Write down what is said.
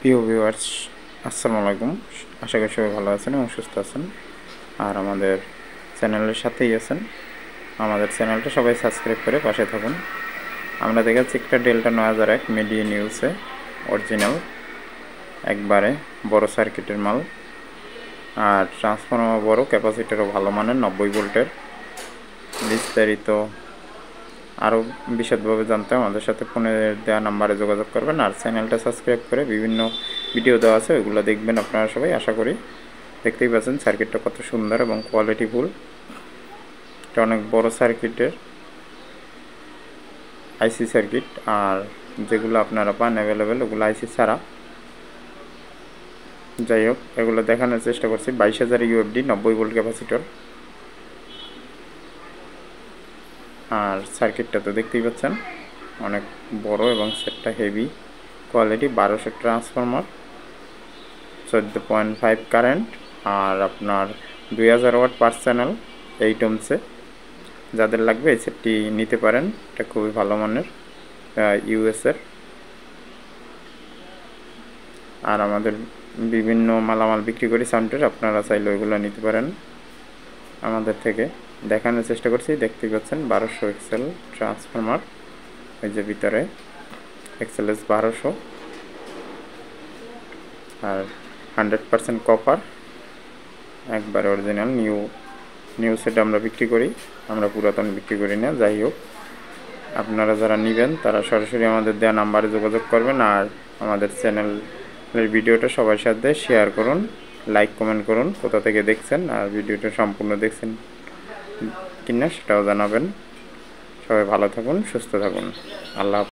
প্রিয় ভিউয়ার্স, আসসালামু আলাইকুম। আশা করি সবাই ভালো আছেন এবং সুস্থ আছেন, আর আমাদের চ্যানেলের সাথেই আছেন। আমাদের চ্যানেলটা সবাই সাবস্ক্রাইব করে পাশে থাকুন। আমরা দেখাচ্ছি একটা ডেল্টা 9001 মিডিয়া নিউজে অরিজিনাল, একবারে বড় সার্কিটের মাল, আর ট্রান্সফর্মার বড়, ক্যাপাসিটারও ভালো মানের 90 ভোল্টের। বিস্তারিত আরও বিশদভাবে জানতে আমাদের সাথে ফোনে দেওয়া নাম্বারে যোগাযোগ করবেন, আর চ্যানেলটা সাবস্ক্রাইব করে বিভিন্ন ভিডিও দেওয়া আছে ওইগুলো দেখবেন আপনারা সবাই। আশা করি দেখতেই পাচ্ছেন সার্কিটটা কত সুন্দর এবং কোয়ালিটিফুল। এটা অনেক বড় সার্কিটের আইসি সার্কিট, আর যেগুলো আপনারা পান অ্যাভেলেবেল ওগুলো আইসি ছাড়া। যাই হোক, এগুলো দেখানোর চেষ্টা করছি। 22,000 ইউএফডি 90 ভোল্ট ক্যাপাসিটর, আর সার্কিটটা তো দেখতেই পাচ্ছেন অনেক বড় এবং সেটটা হেভি কোয়ালিটি। 1200 ট্রান্সফরমার, 14.5 কারেন্ট, আর আপনার 2000 ওয়াট পার চ্যানেল 8 ohmসে। যাদের লাগবে এই সেটটি নিতে পারেন, এটা খুবই ভালো মানের ইউএসের। আর আমাদের বিভিন্ন মালামাল বিক্রি করি সাউন্ডের, আপনারা চাইলে ওইগুলো নিতে পারেন আমাদের থেকে। দেখানোর চেষ্টা করছি, দেখতেই পাচ্ছেন 1200 এক্সেল ট্রান্সফরমার, এই যে ভিতরে এক্সএলএস 1200, আর 100% কপার, একবার অরিজিনাল নিউ সেট আমরা বিক্রি করি, আমরা পুরাতন বিক্রি করি না। যাই হোক, আপনারা যারা নেবেন তারা সরাসরি আমাদের দেওয়া নাম্বারে যোগাযোগ করবেন, আর আমাদের চ্যানেলের ভিডিওটা সবার সাথে শেয়ার করুন, লাইক কমেন্ট করুন, কোথা থেকে দেখছেন আর ভিডিওটা সম্পূর্ণ দেখছেন কিনা সেটাও জানাবেন। সবাই ভালো থাকুন, সুস্থ থাকুন, আল্লাহ।